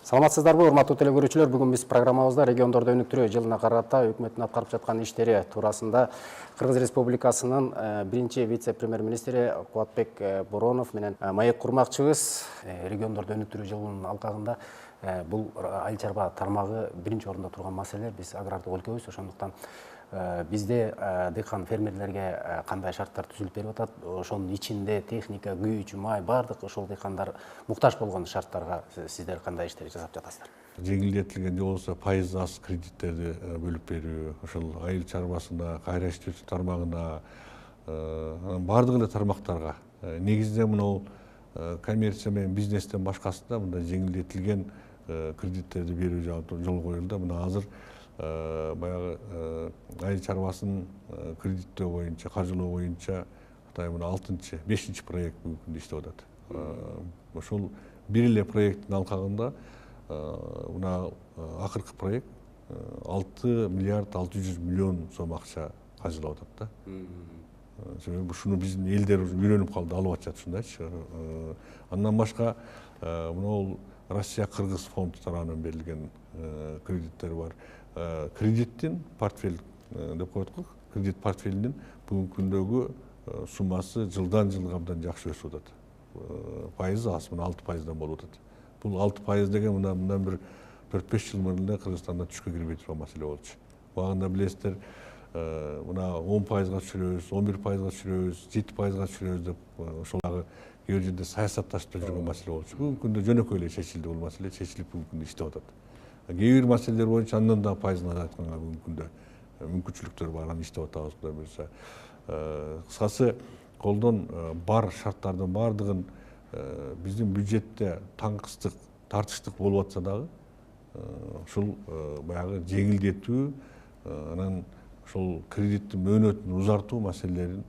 Саламатсыздарбы, урматтуу телекөрүүчүлөр. Бүгүн биз программабызда региондорду өнүктүрүү жылына карата өкмөттүн аткарып жаткан иштери туурасында Кыргыз Республикасынын биринчи вице-премьер-министри Кубатбек Боронов менен маек курмакчыбыз. Региондорду өнүктүрүү жылынын алкагында бул айыл чарба тармагы биринчи орунда турган маселе. Биз агрардык өлкөбүз, ошондуктан бизде дыйкан фермерлерге кандай шарттар түзүлүп берип атат, ошонун ичинде техника, күйүүчү май, баардык ошол дыйкандар муктаж болгон шарттарга сиздер кандай иштер жасап жатасыздар? Жеңилдетилген же болбосо пайызы аз кредиттерди бөлүп берүү, ошол айыл чарбасына, кайра иштөөчү тармагына, баардык эле тармактарга негизинен мына коммерция менен бизнестен башкасында мындай жеңилдетилген кредиттерди берүү жагы жол коюлду. Мына азыр баягы айыл чарбасын кредиттөө боюнча, каржылоо боюнча Кытай мына 5-чи проект бүгүнкү күндө иштеп атат. Ошол бир эле проекттин алкагында мына акыркы проект 6 миллиард 600 миллион сом акча каржылап атат да. Себеби ушуну биздин элдер үйрөнүп калды, алып атышат ушундайчы. Андан башка мына Россия Кыргыз фонду тарабынан берилген кредиттер бар. Кредиттин портфель деп коет го, кредит портфелинин бүгүнкү күндөгү суммасы жылдан жылга абдан жакшы өсүп атат. Пайызы аз, мына 6%дан болуп атат. Бул 6% деген мындан бир 4-5 жыл мурун Кыргызстанда түшкө кирбей турган маселе болчу. Убагында билесиздер, мына 10%га түшүрөбүз, 11%га түшүрөбүз, 7%га түшүрөбүз деп ошоларга кээ бир жерде саясатташып жүргөн маселе болчу. Бүгүнкү күндө жөнөкөй эле чечилди бул маселе, чечилип бүгүнкү күндө иштеп атат. Кээ бир маселелер боюнча андан да пайызын азайтканга бүгүнкү күндө мүмкүнчүлүктөр бар, аны иштеп атабыз, Кудай буйрса. Кыскасы, колдон бар шарттардын баардыгын биздин бюджетте таңкыстык, тартыштык болуп атса дагы, ушул баягы жеңилдетүү, анан ошол кредиттин мөөнөтүн узартуу маселелерин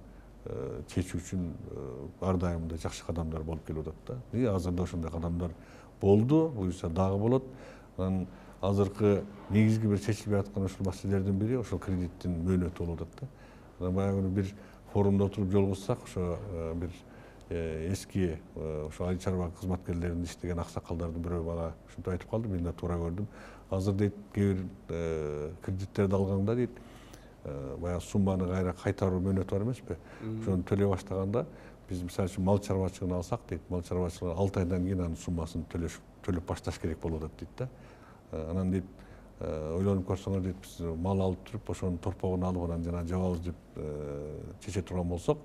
чечүү үчүн ар дайым мындай жакшы кадамдар болуп келип атат да. Азырда ошондой кадамдар болду, буюрса дагы болот. Анан азыркы негизги бир чечилбей аткан ушул маселелердин бири ошол кредиттин мөөнөтү болуп атат да. Анан баягы бир форумда отуруп жолугушсак, ошо бир эски ошо айыл чарба кызматкерлеринин иштеген аксакалдардын бирөө мага ушинтип айтып калды, мен да туура көрдүм. Азыр дейт кээ бир кредиттерди алганда дейт, баягы сумманы кайтаруу мөөнөтү бар эмеспи? Ошону төлөй баштаганда биз мисалы үчүн мал чарбачылыгын алсак дейт, мал чарбачылыгы 6 айдан кийин анын суммасын төлөп башташ керек болуп атат дейт да. Анан дейт, ойлонуп көрсөңөр дейт, биз мал алып туруп, ошонун торпогун алып анан жана жабабыз деп чече турган болсок,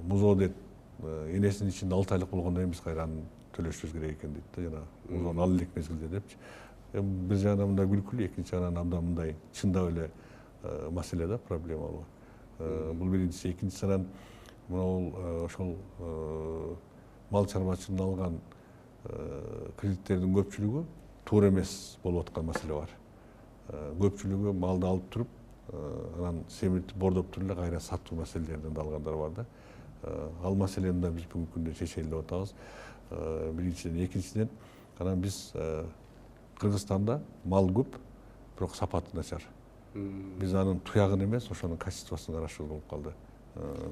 музоо дейт, энесинин ичинде 6 айлык болгондон кийин биз кайра аны төлөшүбүз керек экен дейт да, жана музоону ал элек мезгилде депчи. Бир жагынан мындай күлкүлүү, экинчи жагынан абдан мындай чындап эле маселе да, проблемалуу. Бул биринчиси. Экинчисинен мына ошол мал чарбачылыгын алган кредиттердин көпчүлүгү туура эмес болуп аткан маселе бар. Көпчүлүгү малды алып туруп, анан семиртип, бордоп туруп эле кайра сатуу маселелеринен да алгандар бар да. Ал маселени да биз бүгүнкү күндө чечели деп атабыз. Биринчиден, экинчиден, анан биз Кыргызстанда мал көп, бирок сапаты начар. Биз анын туягын эмес, ошонун качествосун карашыбыз болуп калды.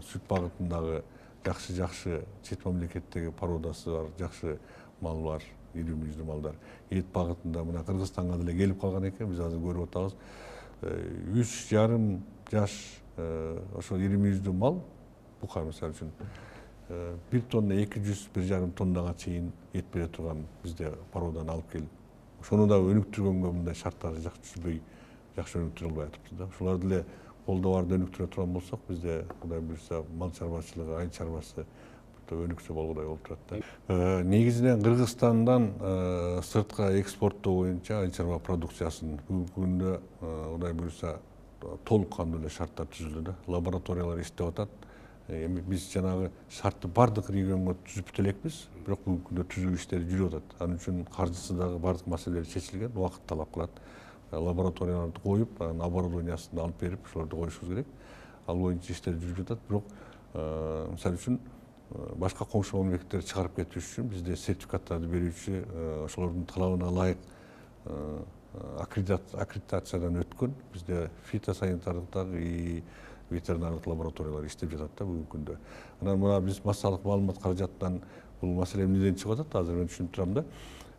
Сүт багытындагы жакшы чет мамлекеттеги породасы бар, жакшы мал бар, ирүү-мүйүздүү малдар. Эт багытында мына Кыргызстанга деле келип калган экен, биз азыр көрүп атабыз. 3,5 жаш ошол ирүү-мүйүздүү мал, бука мисалы үчүн 1 тонна 200-1,5 тоннага чейин эт бере турган бизде породаны алып келип, ошону да өнүктүргөнгө мындай шарттарды жакшы түзбөй, жакшы өнүктүрө албай атыппыз да. Ошолорду эле колдо барды өнүктүрө турган болсок, бизде Кудай буйрса мал чарбачылыгы, айыл чарбасы өнүксө болгудай болуп турат да. Негизинен Кыргызстандан сыртка экспорттоо боюнча айыл чарба продукциясын бүгүнкү күндө Кудай буйрса толук кандуу эле шарттар түзүлдү да. Лабораториялар иштеп атат. Эми биз жанагы шартты бардык регионго түзүп элекпиз, бирок бүгүнкү күндө түзүү иштери жүрүп атат. Анын үчүн каржысы дагы бардык маселелер чечилген, убакыт талап кылат. Лабораторияларды коюп, анан оборудованиясын алып берип, ошолорду коюшубуз керек. Ал боюнча иштер жүрүп жатат, бирок мисалы үчүн башка коңшу мамлекеттерге чыгарып кетиш үчүн бизде сертификаттарды берүүчү, ошолордун талабына ылайык аккредитациядан өткөн бизде фитосанитардык и ветеринардык лабораториялар иштеп жатат да бүгүнкү күндө. Анан мына биз массалык маалымат каражатынан бул маселе эмнеден чыгып атат, азыр мен түшүнүп турам да.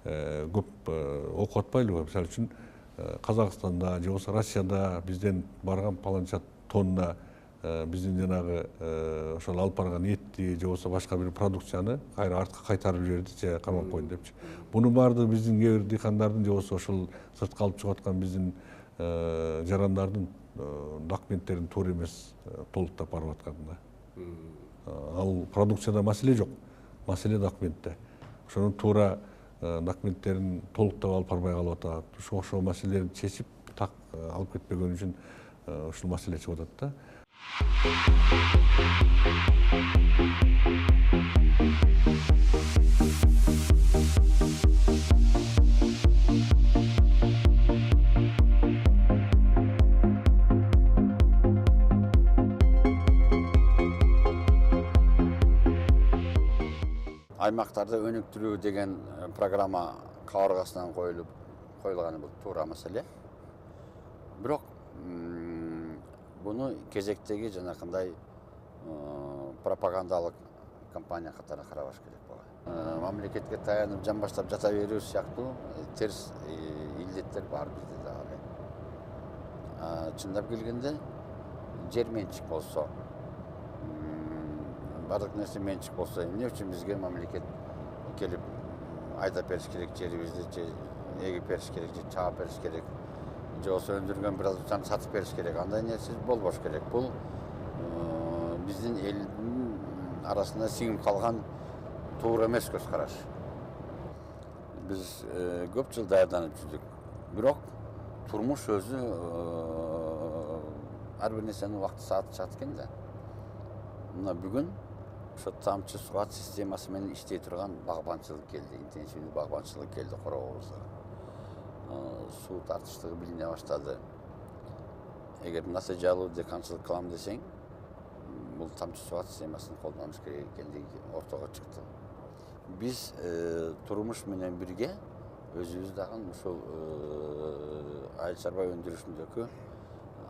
көп окуп атпайлыбы. Мисалы үчүн Казакстанда же болбосо Россияда бизден барган паланча тонна биздин жанагы ошол алып барган этти же болбосо башка бир продукцияны кайра артка кайтарып жиберди же камап койду депчи. Бунун баардыгы биздин кээ бир дыйкандардын же болбосо ошол сыртка алып чыгып аткан биздин жарандардын документтерин туура эмес толуктап барып аткан да. Ал продукцияда маселе жок, маселе документте. Ошонун туура документтерин толуктап алып барбай калып атат. Ошол маселелерди чечип так алып кетпеген үчүн ушул маселе чыгып атат да. Аймактарда өнүктүрүү деген программа кабыргасынан коюлганы бул туура маселе. Бирок буну кезектеги жанакындай пропагандалык кампания катары карабаш керек болгон. Мамлекетке таянып жан баштап жата берүү сыяктуу терс илдеттер бар бизде дагы. Чындап келгенде жер менчик болсо, бардык нерсе менчик болсо, эмне үчүн бизге мамлекет келип айдап бериш керек, жерибизди же эгип бериш керек, же чаап бериш керек, же болбосо өндүргөн продукцияны сатып бериш керек. Андай нерсе болбош керек. Бул биздин элдин арасында сиңип калган туура эмес көз караш. Биз көп жыл даярданып жүрдүк. Бирок турмуш өзү ар бир нерсенин убакты сааты чыгат экен да. Мына бүгүн ошо тамчы сугат системасы менен иштей турган багбанчылык келди, интенсивдүү багбанчылык келди корообузга. Суу тартыштыгы билине баштады. Эгер насажалуу деканчылык кылам десең, бул тамчы сугат системасын колдонуш керек экендиги ортого чыкты. Биз турмуш менен бирге өзүбүз дагы ушул айыл чарба өндүрүшүндөгү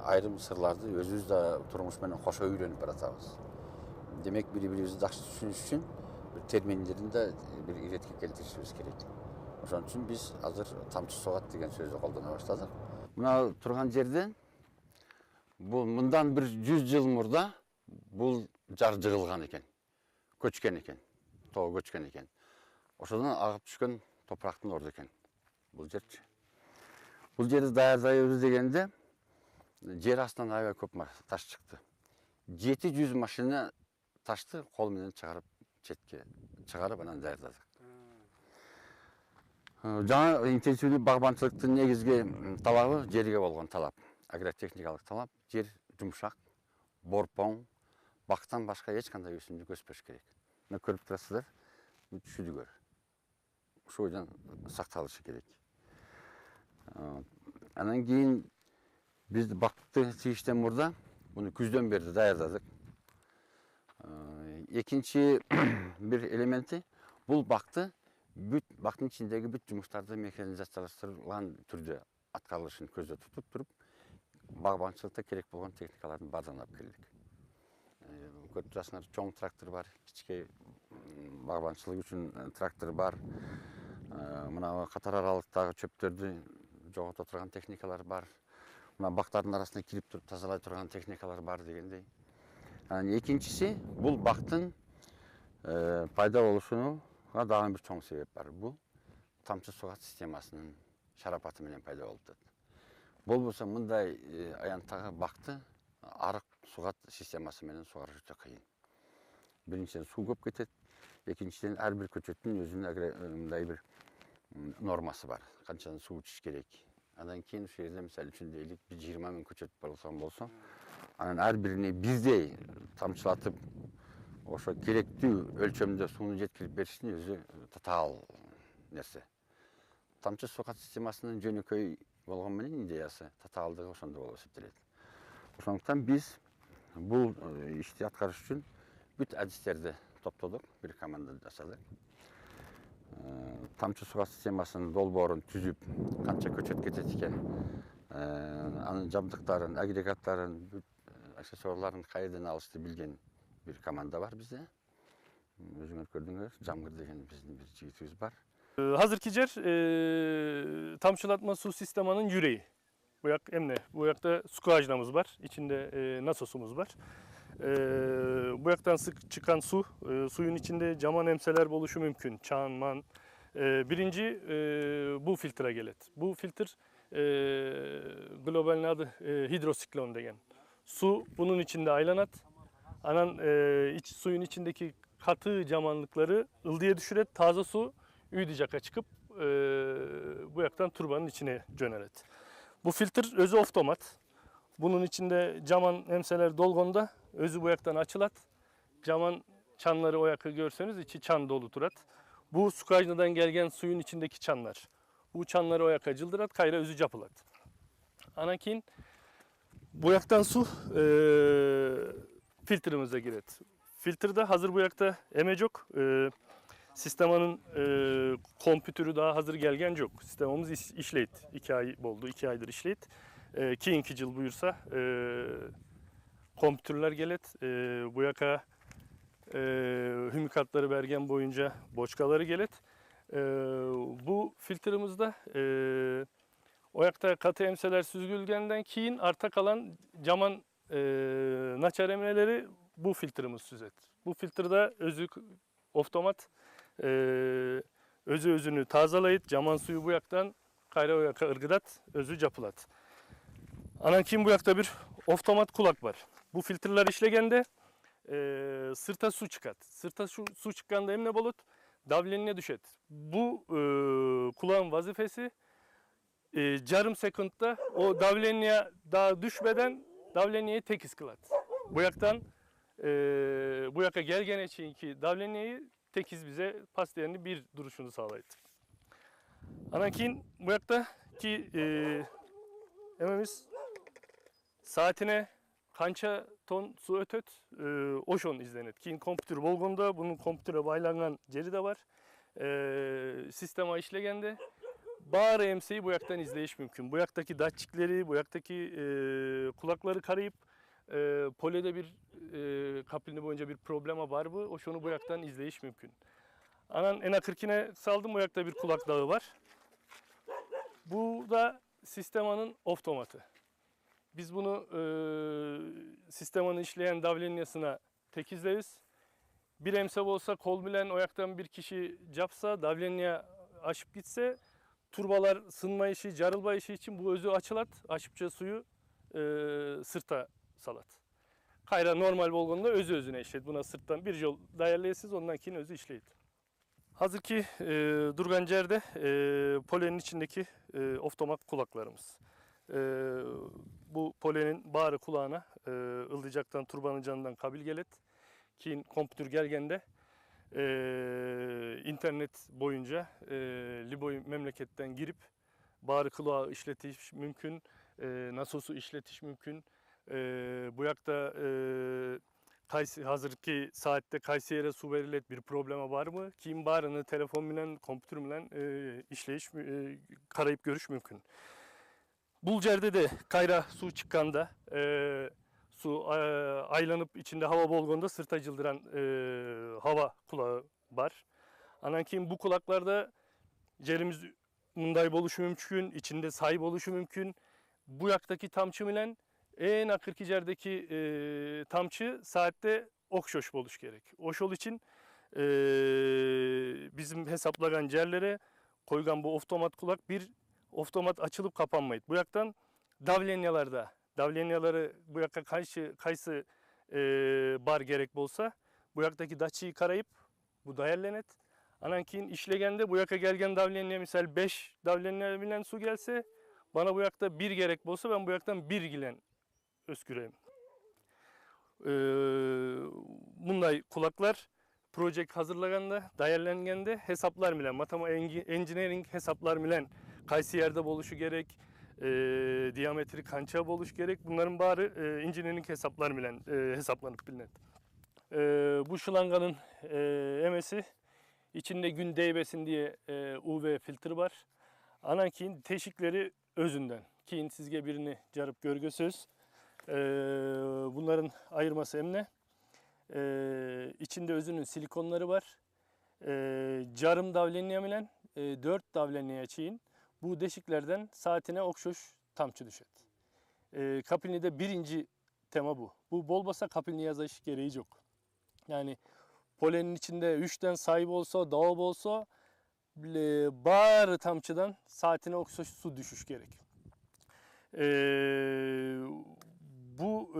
айрым сырларды өзүбүз да турмуш менен кошо үйрөнүп баратабыз. Демек бири-бирибизди жакшы түшүнүш үчүн бир терминдерин да бир иретке келтиришибиз керек. Ошон үчүн биз азыр тамчы сугат деген сөздү колдоно баштадык. Мына турган жерде бул мындан бир 100 жыл мурда бул жар жыгылган экен, көчкөн экен, тоо көчкөн экен. Ошодон агып түшкөн топурактын орду экен бул жерчи. Бул жерди даярдайбыз дегенде жер астынан аябай көп таш чыкты. 700 машина ташты кол менен чыгарып, четке чыгарып анан даярдадык. Жаңа интенсивдүү багбанчылыктын негизги талабы жерге болгон талап, агротехникалык талап, жер жумшак, борпоң, бактан башка эч кандай өсүмдүк өспөш керек. Мына көрүп турасыздар, түшүдүгөр. Ушул бойдон сакталышы керек. Анан кийин биз бакты тийиштен мурда буну күздөн бери даярдадык. Экинчи бир элементи бул бакты бактын ичиндеги бүт жумуштарды механизациялаштырылган түрдө аткарылышын көздө тутуп туруп, багбанчылыкта керек болгон техникалардын баардыгын алып келдик. Көрүп турасыңар, чоң трактор бар, кичке багбанчылык үчүн трактор бар. Мына катар аралыктагы чөптөрдү жогото турган техникалар бар. Мына бактардын арасына кирип туруп тазалай турган техникалар бар дегендей. Экинчиси бул бактын пайда болушуна дагы бир чоң себеп бар. Бул тамчы сугат системасынын шарапаты менен пайда болуп атат. Болбосо мындай аянттагы бакты арык сугат системасы менен сугарыш өтө кыйын. Биринчиден суу көп кетет, экинчиден ар бир көчөттүн өзүнүн мындай бир нормасы бар. Канчадан суу ичиш керек. Андан кийин ушул жерде мисалы үчүн дейлик 20 миң көчөт болсо, анан ар бирине бирдей тамчылатып, ошо керектүү өлчөмдө сууну жеткирип бериштин өзү татаал нерсе. Тамчы сугат системасынын жөнөкөй болгон менен идеясы татаалдыгы ошондо болуп эсептелет. Ошондуктан биз бул ишти аткарыш үчүн бүт адистерди топтодук, бир команда жасадык. Тамчы сугат системасынын долбоорун түзүп, канча көчөт кетет экен, анын жабдыктарын, агрегаттарын, бүт аксессуарларын кайерден алышты билген бир команда бар бизде. Өзүңөр көрдүңөр, Жамгыр деген биздин бир жигитибиз бар. Hazırki yer tamçılatma su sistemanın yüreği. Bu yak emne. Bu yakta su kajnamız var. İçinde nasosumuz var. Bu yaktan sık çıkan su, suyun içinde caman emseler oluşu mümkün. Çan, man. Birinci bu filtre gelet. Bu filtre globalin adı hidrosiklon degen. Su bunun içinde aylanat. Anan suyun içindeki katı camanlıkları ıldıya düşüret. Taze su üydicaka çıkıp bu yaktan turbanın içine cöneret. Bu filtre özü otomat. Bunun içinde caman emseler dolgonda özü bu yaktan açılat. Caman çanları o yakı görseniz içi çan dolu turat. Bu su kajnadan gelgen suyun içindeki çanlar. Bu çanları o yaka cıldırat, kayra özü capılat. Anakin bu yaktan su filtremize giret. Filtrede hazır bu yakta emecok. Sistemanın kompütürü daha hazır gelgen yok. Sistemamız işleyit. 2 ay oldu, 2 aydır işleyit. Keyinki yıl buyursa kompütürler gelet. Bu yaka hümikatları bergen boyunca boçkaları gelet. Bu filtremizde o yakta katı emseler süzgülgenden keyin arta kalan caman naçar emneleri bu filtremiz süzet. Bu filtrede özü otomat özü özünü tazalayıt, caman suyu bu yaktan kayra o yaka ırgıdat, özü capılat. Anakin bu yakta bir otomat kulak var. Bu filtreler işlegende sırta su çıkat. Sırta su çıkkanda emne bolut, davlenine düşet. Bu kulağın vazifesi yarım sekundda o davleneye daha düşmeden davleneyi tekis kılat. Bu yaktan bu yaka gelgene için ki davleneyi tekiz bize paslayanı bir duruşunu sağlaydı. Anakin bu yakta ki ememiz saatine kança ton su ötöt oşon izlenet. Kin kompütür bolgonda bunun kompütüre baylanan ceri de var. Sistema işlegende bağır emseyi bu yaktan izleyiş mümkün. Bu yaktaki datçikleri, bu yaktaki kulakları karayıp polede bir kaplini boyunca bir problema var mı? O şunu bu yaktan izleyiş mümkün. Anan ena 40'ine saldım, bu yakta bir kulak dağı var. Bu da sistemanın otomatı. Biz bunu sistemanın işleyen davlenyasına tekizleriz. Bir emsab olsa kol bilen o yaktan bir kişi capsa, davlenya aşıp gitse, turbalar sınma işi, carılma işi için bu özü açılat, aşıpça suyu sırta salat. Kayra normal bolgonda özü özüne işlet. Buna sırttan bir yol dayarlayasız, ondan keyin özü işleyit. Hazır ki durgan cerde polenin içindeki otomat kulaklarımız. Bu polenin bağrı kulağına ıldıcaktan turbanın canından kabil gelet. Keyin kompütür gelgende internet boyunca Liboy memleketten girip bağrı kulağı işletiş mümkün, nasosu işletiş mümkün. Bu yakta hazırki saatte Kayseri'ye su verilet bir probleme var mı? Kim bağrını telefon bilen, kompütür bilen işleyiş karayıp görüş mümkün. Bulcer'de de kayra su çıkkanda su aylanıp içinde hava bolgonda sırta cıldıran hava kulağı var. Anakin bu kulaklarda cerimiz munday oluşu mümkün, içinde sahip oluşu mümkün. Bu yaktaki tamçı bilen en akırki cerdeki tamçı saatte okşoş boluş gerek. Oşol için bizim hesaplagan cerlere koygan bu otomat kulak bir otomat açılıp kapanmayıt. Bu yaktan davlenyaları bu yakka kaysı bar gerek bolsa bu yaktaki daçıyı karayıp bu dayarlenet. Anankin işlegende bu yaka gelgen davlenya misal 5 davlenya bilen su gelse bana bu yakta bir gerek bolsa ben bu yaktan bir gilen ösküreyim. Bunday kulaklar proje hazırlaganda, dayarlanganda hesaplar bilen, engineering hesaplar bilen kaysi yerde boluşu gerek, diametri kança boluş gerek. Bunların bari engineering hesaplar bilen hesaplanıp bilinen. Bu şılanganın emesi içinde gün değmesin diye UV filtre var. Anakin teşikleri özünden. Keyin sizge birini carıp görgösöz. Bunların ayırması emne. İçinde özünün silikonları var. Carım davlenya bilen 4 davleneye çeyin bu deşiklerden saatine okşoş tamçı düşet. Kapilni'de birinci tema bu. Bu bol basa kapilni yazış gereği yok. Yani polenin içinde 3'ten sahip olsa, dağıp olsa bağır tamçıdan saatine okşoş su düşüş gerek. Bu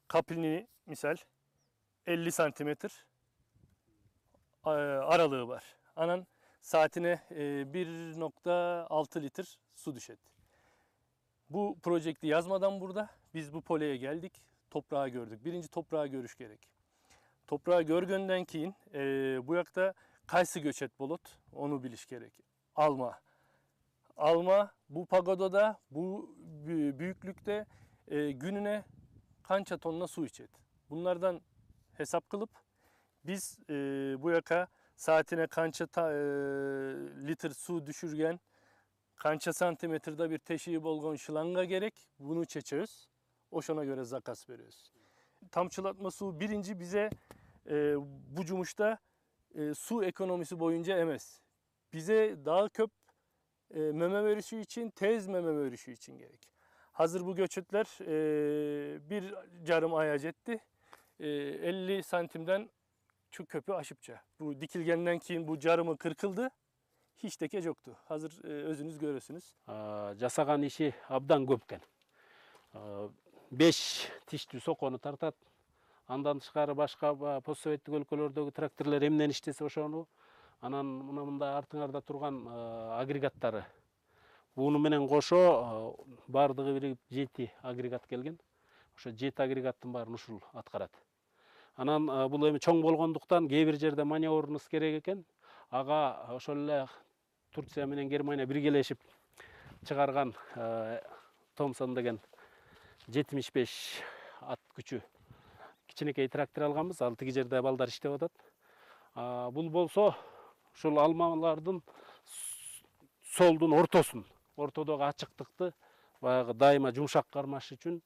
kapilni misal 50 santimetre aralığı var. Anan saatine 1,6 litre su düşet. Bu projekti yazmadan burada biz bu poleye geldik. Toprağı gördük. Birinci toprağı görüş gerek. Toprağı görgönden keyin bu yakta kaysı göçet bolot onu biliş gerek. Alma. Alma bu pagodada bu büyüklükte gününe kança tonla su içet. Bunlardan hesap kılıp biz bu yaka saatine kança litre su düşürgen kança santimetrede bir teşiği bolgon şılanga gerek. Bunu çeçiyoruz. Oşona göre zakas veriyoruz. Tamçılatma su birinci bize bu cumuşta su ekonomisi boyunca emez. Bize daha köp meme verişi için, tez meme verişi için gerek. Hazır bu göçetler bir carım ayac etti. 50 santimden şu köpü aşıpça. Bu dikilgenden keyin bu carımı kırkıldı. Hiç de yoktu. Hazır özünüz görürsünüz. Жасаган иши абдан көп экен. 5 тиштүү сокону тартат. Андан тышкары башка постсоветтик өлкөлөрдөгү тракторлор эмнен иштесе ошону. Анан мында артыңарда турган агрегаттары. Буну менен кошо бардыгы бирип 7 агрегат келген. Ошо 7 агрегаттын баарын ушул аткарат. Анан бул эми чоң болгондуктан кээ бир жерде маневрыбыз керек экен. Ага ошол эле Турция менен Германия биргелешип чыгарган Томсон деген 75 ат күчү кичинекей трактор алганбыз. Ал тиги жерде балдар иштеп атат. Бул болсо ушул алмалардын солдун ортосун, ортодогу ачыктыкты баягы дайыма жумшак кармаш үчүн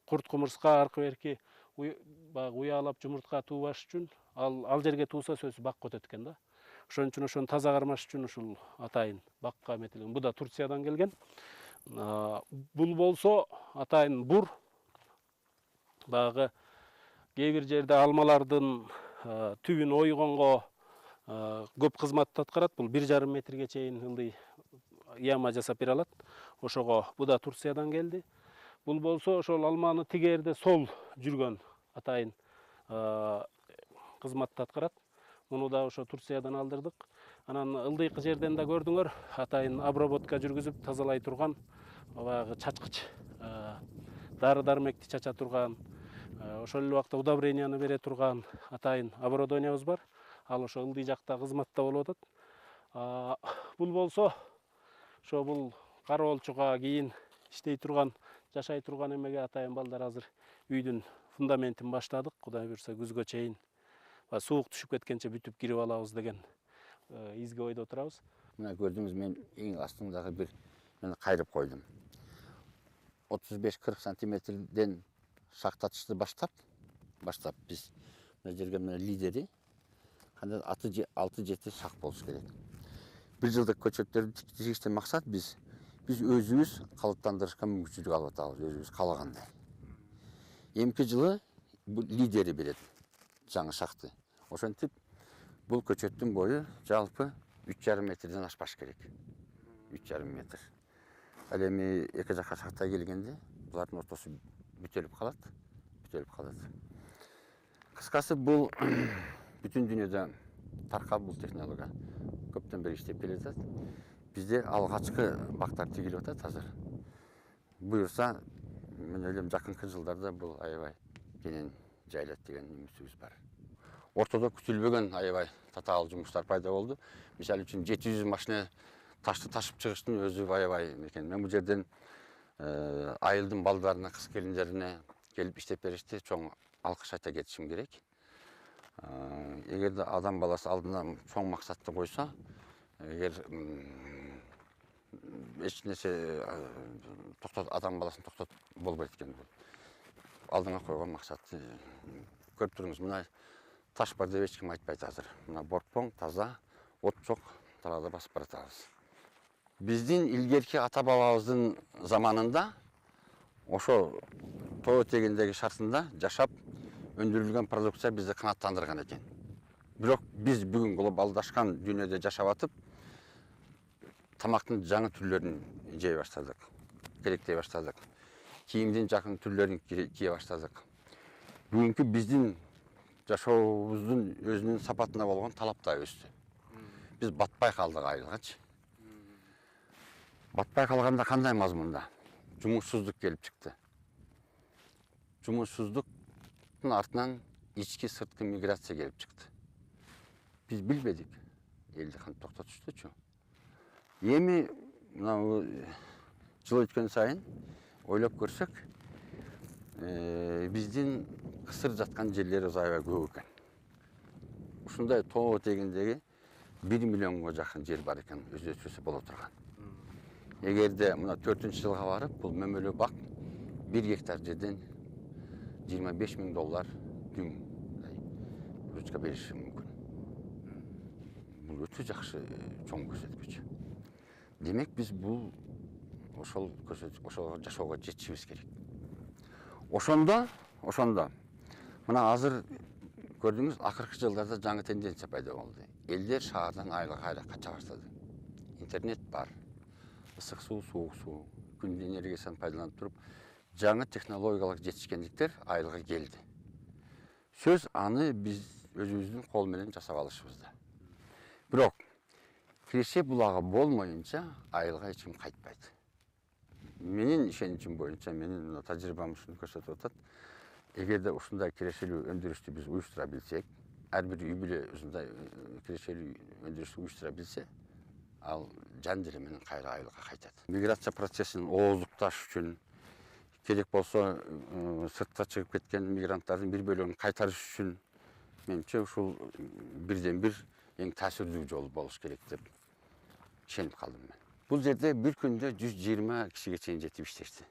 курт кумурска аркы берки баягы уялап жумуртка туубаш үчүн ал жерге туурса сөзсүз бакка өтөт экен да. Ошон үчүн ошону таза кармаш үчүн ушул атайын бакка эметилген. Бу да Турциядан келген. Бул болсо атайын бур баягы кээ бир жерде алмалардын түбүн ойгонго көп кызмат аткарат. Бул 1,5 метрге чейин ылдый яма жасап бере алат. Ошого бу да Турциядан келди. Бул болсо ошол алманы тигерде сол жүргөн атайын кызматты аткарат. Муну да ошо Турциядан алдырдык. Анан ылдыйкы жерден да көрдүңөр, атайын обработка жүргүзүп тазалай турган баягы чачкыч дары-дармекти чача турган, ошол эле убакта удобренияны бере турган атайын оборудованиябыз бар. Ал ошо ылдый жакта кызматта болуп атат. Бул болсо ошо бул кароолчуга кийин иштей турган, жашай турган эмеге атайын балдар азыр үйдүн фундаментин баштадык. Кудай буюрса күзгө чейин суук түшүп кеткенче бүтүп кирип алабыз деген изге ойдо турабыз. Мына көрдүңүз, мен эң астыңдагы бир мен кайрып койдум. 35-40 сантиметрден шактатышты баштап биз мына жерге мына лидери кандай 6-7 шак болуш керек. Бир жылдык көчөттөрдү тигиштен максат биз өзүбүз калыптандырышка мүмкүнчүлүк алып атабыз, өзүбүз каалагандай. Эмки жылы бул лидери берет жаңы шакты. Ошентип бул көчөттүн бою жалпы 3,5 метрден ашпаш керек. 3,5 метр. Ал эми эки жакка шактай келгенде булардын ортосу бүтөлүп калат. Кыскасы бул бүтүн дүйнөдө таркап бул технология көптөн бери иштеп келатат. Бизде алгачкы бактар тигилип атат азыр. Буюрса, мен ойлойм жакынкы жылдарда бул аябай кенен жайлат деген үмүтүбүз бар. Ортодо күтүлбөгөн аябай татаал жумуштар пайда болду. Мисалы үчүн 700 машина ташты ташып чыгыштын өзү аябай экен. Мен бул жерден айылдын балдарына, кыз келиндерине келип иштеп беришти. Чоң алкыш айта кетишим керек. Эгерде адам баласы алдына чоң максатты койсо, эгер эч нерсе адам баласын токтотуп болбойт экен бул. Алдыңа койгон максатты көрүп туруңуз. Мына таш бар деп эч ким айтпайт азыр. Мына борпоң, таза, от жоқ, далада басып баратабыз. Биздин илгерки ата бабабыздын заманында ошо тоо этегиндеги шартында жашап өндүрүлгөн продукция бизди канааттандырган экен. Бирок биз бүгүн глобалдашкан дүйнөдө жашап атып, тамактын жаңы түрлөрүн жей баштадык, керектей баштадык. Кийимдин жакын түрлөрүн кие баштадык. Бүгүнкү биздин жашообуздун өзүнүн сапатына болгон талап да өстү. Биз батпай калдык айылгачы. Батпай калганда кандай мазмунда? Жумушсуздук келип чыкты. Жумушсуздуктун артынан ички сырткы миграция келип чыкты. Биз билбедик. Элди кантип токтотуштучу. Эми мына жыл өткөн сайын ойлоп көрсөк, биздин кысыр жаткан жерлер аябай көп экен. Ушундай тоо этегиндеги 1 миллионго жакын жер бар экен, өздөчөсү боло турган. Эгерде мына 4-жылга барып, бул мөмөлө бак 1 гектар жерден $25,000 дүм выручка бериши мүмкүн. Бул өтө жакшы чоң көрсөткүч. Демек биз бул ошол жашоого жетишибиз керек. Ошондо мына азыр көрдүңүз, акыркы жылдарда жаңы тенденция пайда болду. Элдер шаардан айылга кайра кача баштады. Интернет бар, ысык суу, суук суу, күн энергиясын пайдаланып туруп, жаңы технологиялык жетишкендиктер айылга келди. Сөз аны биз өзүбүздүн кол менен жасап алышыбызда. Бирок киреше булагы болмоюнча айылга эч ким кайтпайт. Менин ишеничим боюнча, менин тажрыйбам ушуну көрсөтүп атат. Эгерде ушундай кирешелүү өндүрүштү биз уюштура билсек, ар бир үй бүлө ушундай кирешелүү өндүрүштү уюштура билсе, ал жан деле менен кайра айылга кайтат. Миграция процессин ооздукташ үчүн, керек болсо сыртка чыгып кеткен мигранттардын бир бөлүгүн кайтарыш үчүн, менимче ушул бирден бир эң таасирдүү жол болуш керек деп ишенип калдым мен. Бул жерде бир күндө 120 кишиге чейин жетип иштешти.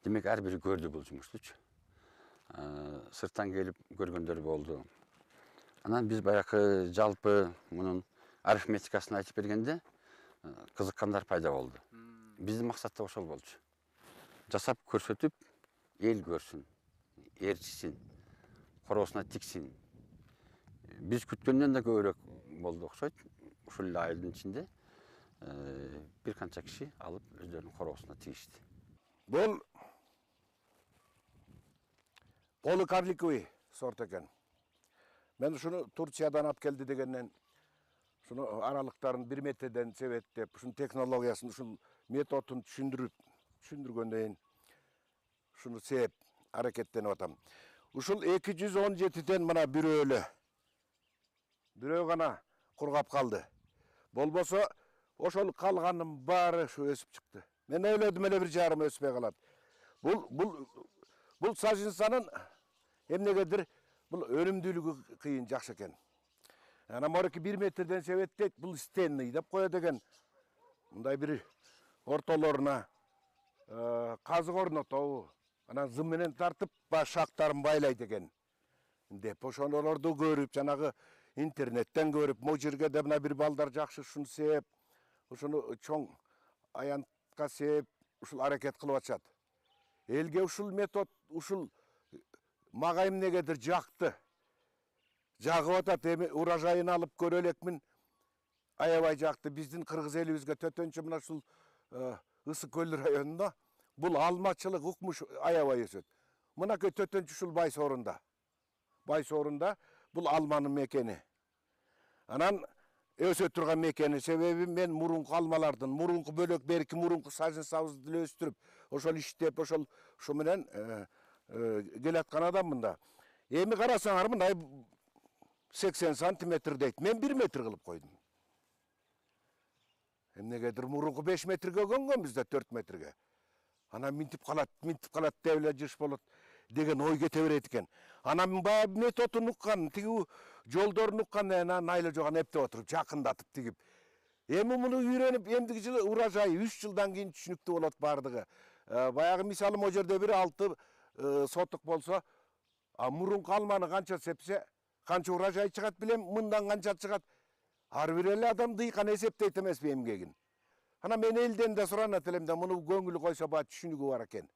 Демек ар бири көрдү бул жумуштучу. Сырттан келип көргөндөр болду. Анан биз баягы жалпы мунун арифметикасын айтып бергенде кызыккандар пайда болду. Биздин максат да ошол болчу. Жасап көрсөтүп, эл көрсүн, ээрчисин, короосуна тиксин. Биз күткөндөн да көбүрөөк болду окшойт. Ушул эле айылдын ичинде бир канча киши алып өздөрүнүн короосуна тигишти. Бул поликарликовый сорт экен. Мен ушуну Турциядан алып келди дегенден, ушуну аралыктарын 1 метрден себеттеп, ушунун технологиясын, ушул методун түшүндүргөндөн кийин ушуну сеп аракеттенип атам. Ушул 217ден мына бирөө гана кургап калды. Болбосо ошол калганын баары өсүп чыкты. Мен ойлодум эле 1,5 өспөй калат. Бул саженцанын эмнегедир бул өнүмдүүлүгү кыйын, жакшы экен. Анан морки 1 метрден себеттейт, бул стенный деп коет экен. Мындай бир ортолоруна казык орнотобу, анан зым менен тартып баш шактарын байлайт экен. Деп ошолорду көрүп, жанагы интернеттен көрүп, могу жерге да мына бир балдар жакшы ушуну сеп, ушуну чоң аянтка сеп, ушул аракет кылып атышат. Элге ушул метод, ушул мага эмнегедир жакты. Жагып атат, эми урожайын алып көрө элекмин. Аябай жакты. Биздин кыргыз элибизге төтөнчү мына ушул Ысык көл районунда бул алмачылык укмуш аябай өсөт. Мынакей төтөнчү ушул Байсоорунда. Байсоорунда бул алманын мекени. Анан өсө турган мекени, себеби мен мурунку алмалардын, мурунку бөлөк берки мурунку саженцабызды деле өстүрүп, ошол иштеп, ушу менен келаткан адаммын да. Эми карасаңар мындай 80 сантиметр дейт. Мен 1 метр кылып койдум. Эмнегедир мурунку 5 метрге көнгөнбүз да 4 метрге. Анан минтип калат деп эле жыш болот деген ой кете берет экен. Анан баягы методун уккан, тиги жолдорун уккан, анан айла жоган эптеп отуруп, жакындатып тигип. Эми муну үйрөнүп, эмдиги жылы урожай 3 жылдан кийин түшүнүктүү болот бардыгы. Баягы мисалы могу жерде бир 6 сотук болсо, мурунку алманы канча сепсе, канча урожай чыгат билем, мындан канча чыгат. ар бир эле адам дыйкан эсептейт эмеспи эмгегин. Анан мен элден да суранат элем да муну көңүл койсо баа түшүнүгү бар экен.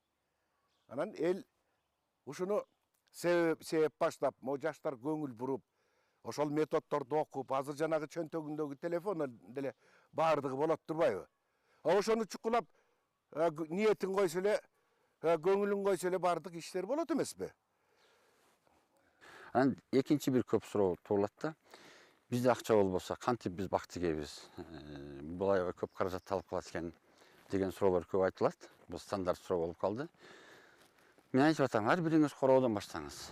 Анан эл ушуну себеп баштап, могу жаштар көңүл буруп, ошол методдорду окуп, азыр жанагы чөнтөгүндөгү телефон деле баардыгы болот турбайбы? Ошону чукулап, ниетин койсо эле, көңүлүн койсо эле баардык иштер болот эмеспи? Анан экинчи бир көп суроо туулат да. Бизде акча болбосо кантип биз бактыгебиз? Бул айга көп каражат талап калат экен деген суроолор көп айтылат. Бул стандарт суроо болуп калды. Мен айтып атам, ар бириңиз короодон баштаңыз.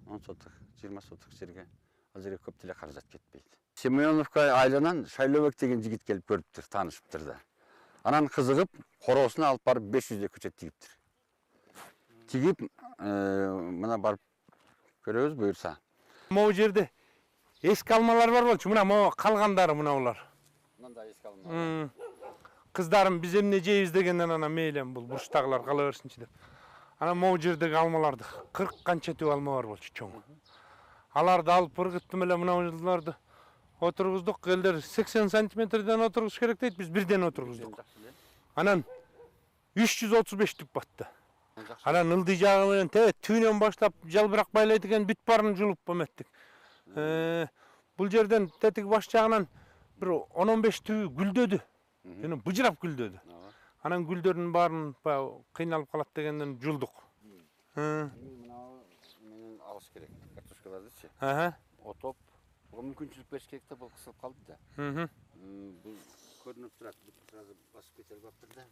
10 соток, 20 соток жерге. Ал жерге көп деле каражат кетпейт. Семеновка айылынан Шайлообек деген жигит келип көрүптүр, таанышыптыр да. Анан кызыгып, короосуна алып барып 500 көчөт тигиптир. Тигип, мына барып көрөбүз буюрса. Могу жерде эски алмалар бар болчу, мына могу калгандары мына булар. Мындай эски алмалар. Кыздарым биз эмне жейбиз дегенден анан мейлем бул бурчтагылар кала берсинчи деп. Анан могу жердеги алмаларды 40 канча түп алма бар болчу чоң. Аларды алып ыргыттым эле мына жылдарды отургуздук. Элдер 80 сантиметрден отургуш керек дейт, биз бирден отургуздук. Анан 335 түп батты. Анан ылдый жагы менен түбүнөн баштап жалбырак байлайт экен, бүт баарын жулуп эметтик. Бул жерден тетиги баш жагынан бир 10-15 түбү гүлдөдү. Жана быжырап гүлдөдү. Анан гүлдөрдүн баарын кыйналып калат дегенден жулдук. Менен алыш керек картошкалардычы. Отоп, мүмкүнчүлүк бериш керек да, бул кысылып калды да. Бул көрүнүп турат, сразу басып кетер баптыр да.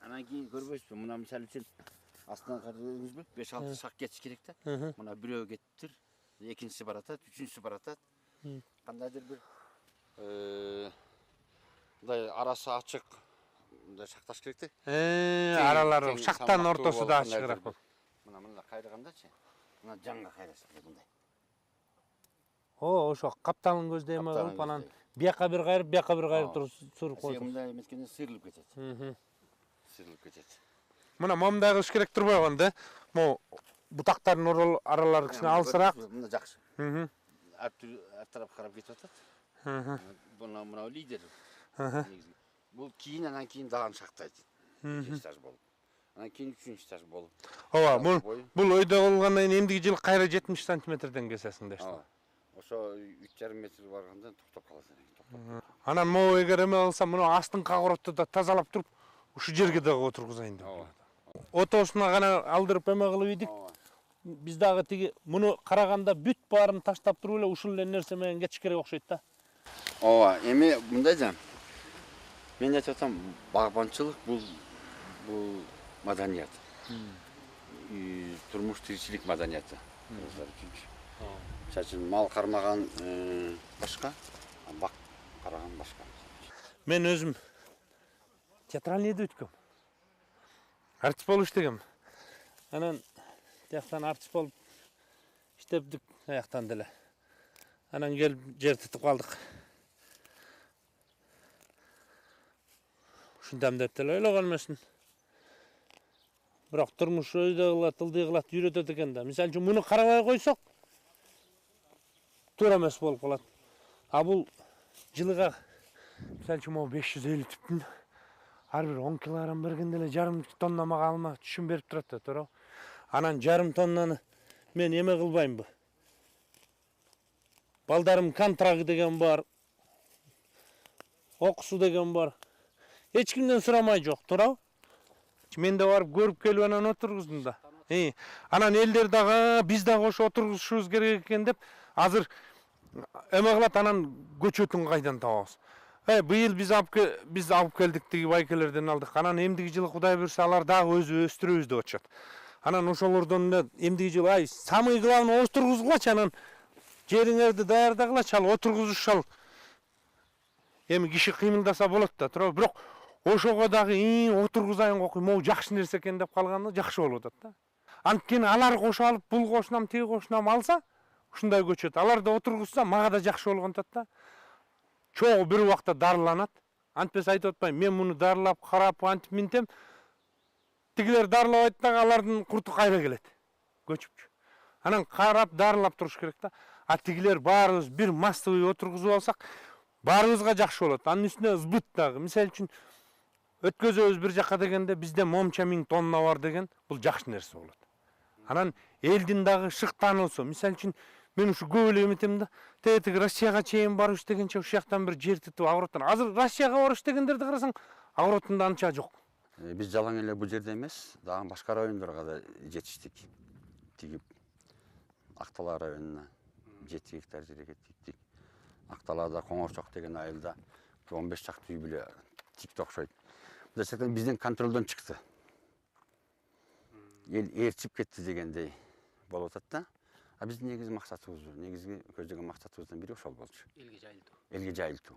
Анан кийин көрбөйсүзбү? Мына мисалы үчүн астынан караңызбы? 5-6 шак кетиш керек да. Мына бирөө кетиптир, экинчиси баратат, үчүнчүсү баратат. Кандайдыр бир мындай арасы ачык мындай шакташ керек да. Аралары шактан ортосу да ачыгыраак болот. Мына кайрыгандачы. Мына жаңга кайраш керек мындай. Ошо капталын көздөй эме кылып анан бияка бир кайрып, бияка бир кайрып туруп суруп коюп. Мындай эметкенде сыйрылып кетет. Сыйрылып кетет. Мына момундай кылыш керек турбайбы да? Могу бутактардын аралары кичине алысыраак. Мына жакшы. Ар тарапка карап кетип атат. Мына лидер. Бул кийин анан кийин дагы шактайт. 2 этаж болуп. Анан кийин 3-үчү этаж болуп. Ооба, бул ойдо болгондон кийин эмдиги жылы кайра 70 сантиметрден кесесиң дешти. Ошо 3,5 метр барганда токтоп калат. Анан могу эгер эме кылсам, мына астын кагыротду да тазалап туруп, ушу жерге дагы отургузайын деп. Отосуна гана алдырып эме кылып идик. Биз дагы тиги муну караганда бүт баарын таштап туруп эле ушул эле нерсе менен кетиш керек окшойт да. Ооба, эми мындай да. Мен айтып атам, багбанчылык бул маданият. Турмуш тиричилик маданияты. Чачын мал кармаган башка, бак караган башка. Мен өзүм театральныйды өткөм. Артист болуп иштегем. Анан тияктан артист болуп иштептик аяктан деле. Анан келип жер тутуп калдык. Ушунтам деп деле ойлогон эмесмин. Бирок турмуш өйдө кылат, ылдый кылат, үйрөтөт экен да. Мисалы үчүн муну карабай койсок, туура эмес болуп калат. А бул жылыга мисалы үчүн 550 түптүн ар бир 10 килограмм бергенде эле жарым тонна мага алма түшүм берип турат да, туура. Анан жарым тоннаны мен эме кылбаймбы? Балдарым контракт деген бар. Окусу деген бар. Эч кимден сурамай жок, туура. Мен да барып көрүп келип анан отургуздум да. Анан элдер дагы биз дагы ошо отургузушубуз керек экен деп азыр эме кылат, анан көчөтүн кайдан табабыз? Быйыл биз алып келдик, тиги байкелерден алдык. Анан эмдиги жылы Кудай буйрса алар дагы өзү өстүрөбүз деп атышат. Анан ошолордон эмдиги жылы самый главный отургузгулачы, анан жериңерди даярдагылачы, ал отургузушал. Эми киши кыймылдаса болот да, туура. Бирок ошого дагы отургузайын кокуй, могу жакшы нерсе экен деп калганда жакшы болуп атат да. Анткени алар кошо алып, бул кошунам, тиги кошунам алса, ушундай көчөт. Алар да отургузса, мага да жакшы болгон атат да. Чогуу бир убакта дарыланат. Антпес айтып атпайм, мен муну дарылап, карап, антип минтем. Тигилер дарылабайт да, алардын курту кайра келет. Көчүпчү. Анан карап, дарылап туруш керек да. А тигилер баарыбыз бир массовый отургузуп алсак, баарыбызга жакшы болот. Анын үстүнө сбыт дагы. Мисалы үчүн өткөзөбүз бир жакка дегенде бизде момча 1000 тонна бар деген бул жакшы нерсе болот. Анан элдин дагы шыктануусу. Мисалы үчүн мен ушу көп эле эметем да. Тетиги Россияга чейин барыш дегенче ушул жактан бир жер титип агороттон. Азыр Россияга барыш дегендерди карасаң, агороттунда анча жок. Биз жалаң эле бул жерде эмес, дагы башка райондорго да жетиштик. Тигип Актала районуна 7 гектар жерге тиктик. Акталада Коңорчок деген айылда 15 чакты үй бүлө тикти окшойт. Бул жерден биздин контролдон чыкты. Эл ээрчип кетти дегендей болуп атат да. А биздин негизги максатыбыз, негизги көздөгөн максатыбыздын бири ошол болчу. Элге жайылтуу.